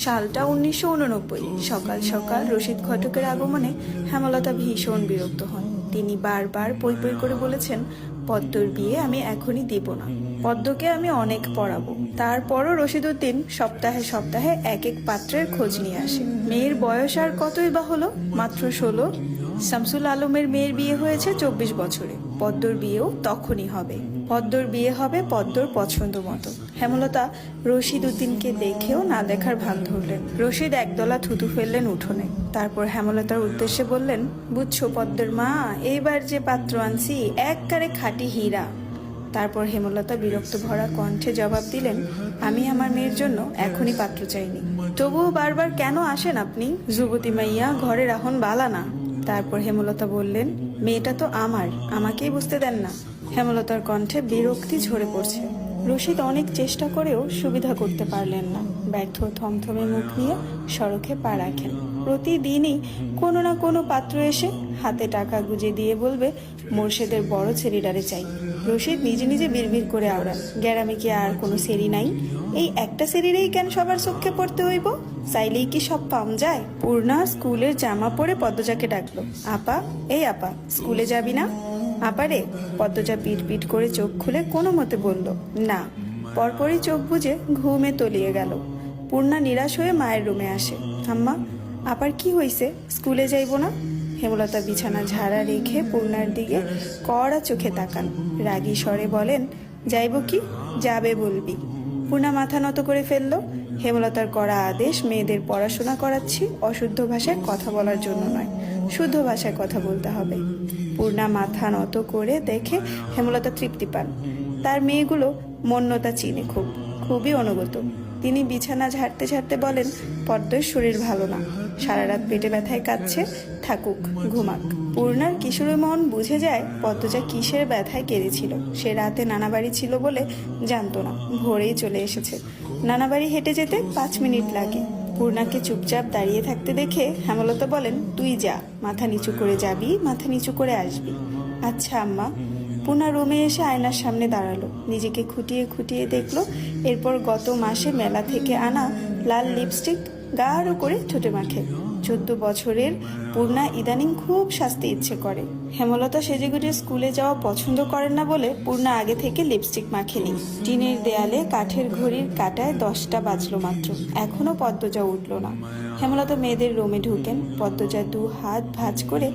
সালটা 1989। সকাল সকাল রশিদ ঘটকের আগমনে হেমলতা ভীষণ বিরক্ত হন। তিনি বারবার পই পই করে বলেছেন, পদ্মর বিয়ে আমি এখনই দিব না, পদ্মকে আমি অনেক পড়াবো। তারপরও রশিদউদ্দিন সপ্তাহে সপ্তাহে এক এক পাত্রের খোঁজ নিয়ে আসে। মেয়ের বয়স আর কতই বা হলো, মাত্র 16। শামসুল আলমের মেয়ের বিয়ে হয়েছে 24 বছরে, পদ্মর বিয়েও তখনই হবে। পদ্মর বিয়ে হবে পদ্মর পছন্দ মতো। হেমলতা রশিদ উদ্দিনকে দেখেও না দেখার ভান ধরলেন। রশিদ একদলা থুতু ফেললেন উঠোনে। তারপর হেমলতার উদ্দেশ্যে বললেন, বুঝছো পদ্মের মা, এইবার যে পাত্র আনছি একবারে খাঁটি হীরা। তারপর হেমলতা বিরক্ত ভরা কণ্ঠে জবাব দিলেন, আমি আমার মেয়ের জন্য এখনই পাত্র চাইনি। তবুও বারবার কেন আসেন আপনি? যুবতী মাইয়া ঘরে রাখুন বালা না। তারপর হেমলতা বললেন, মেয়েটা তো আমার, আমাকেই বুঝতে দেন না। হেমলতার কণ্ঠে বিরক্তি ঝরে পড়ছে। রশিদ অনেক চেষ্টা করেও সুবিধা করতে পারলেন না। ব্যর্থ থমথমে মুখ নিয়ে সড়কে পা রাখেন। প্রতিদিনই কোনো না কোনো পাত্র এসে হাতে টাকা গুজে দিয়ে বলবে, মোর্শেদের বড় ছেলেটারে চাই। রশিদ নিজে নিজে বিড়বিড় করে আওড়ান, গ্যারামে কি আর কোনো সেরি নাই? এই একটা সেরিরেই কেন সবার চোখে পড়তে হইব? চাইলেই কি সব পাম যায়? পূর্ণা স্কুলের জামা পরে পদ্মজাকে ডাকলো, আপা, এই আপা, স্কুলে যাবি না? আপারে। পদ্মজা পিট পিট করে চোখ খুলে কোনো মতে বলল, না। পরপরই চোখ বুজে ঘুমে তলিয়ে গেল। পূর্ণা নিরাশ হয়ে মায়ের রুমে আসে। আম্মা, আপার কি হইছে, স্কুলে যাইব না? হেমলতা বিছানা ঝাড়া রেখে পূর্ণার দিকে কড়া চোখে তাকান। রাগী স্বরে বলেন, যাইব কি, যাবে বলবি। পূর্ণা মাথা নত করে ফেলল। হেমলতার কড়া আদেশ, মেয়েদের পড়াশোনা করাচ্ছি, অশুদ্ধ ভাষায় কথা বলার জন্য নয়, শুদ্ধ ভাষায় কথা বলতে হবে। পূর্ণা মাথা নত করে দেখে হেমলতা তৃপ্তি পান। তার মেয়েগুলো মন্যতা চিনে খুবই অনুগত। তিনি বিছানা ঝাড়তে ঝাড়তে বলেন, পদ্মের শরীর ভালো না, সারা রাত পেটে ব্যথায় কাঁদছে, থাকুক, ঘুমাক। পূর্ণার কিশোরী মন বুঝে যায় পদ্মজা কিসের ব্যথায় কেঁদেছিল। সে রাতে নানাবাড়ি ছিল বলে জানতো না, ভোরেই চলে এসেছে। নানাবাড়ি হেঁটে যেতে 5 মিনিট লাগে। পূর্ণাকে চুপচাপ দাঁড়িয়ে থাকতে দেখে হেমলতা বলেন, তুই যা, মাথা নিচু করে যাবি, মাথা নিচু করে আসবি। আচ্ছা আম্মা। পূর্ণা রুমে এসে আয়নার সামনে দাঁড়ালো, নিজেকে খুঁটিয়ে খুঁটিয়ে দেখলো। এরপর গত মাসে মেলা থেকে আনা লাল লিপস্টিক গাঢ় করে ঠোঁটে মাখে। 14 বছরের পূর্ণা ইদানিং খুব সাজতে ইচ্ছে করে। হেমলতা সেজেগুজে স্কুলে যাওয়া পছন্দ করেন না বলে পূর্ণা আগে থেকে লিপস্টিক মাখেনি। টিনের দেয়ালে কাঠের ঘড়ির কাঁটায় 10টা বাজলো মাত্র, এখনো পদ্মজা উঠল না। হেমলতা মেয়েদের রুমে ঢুকেন। পদ্মজা 2 হাত ভাঁজ করে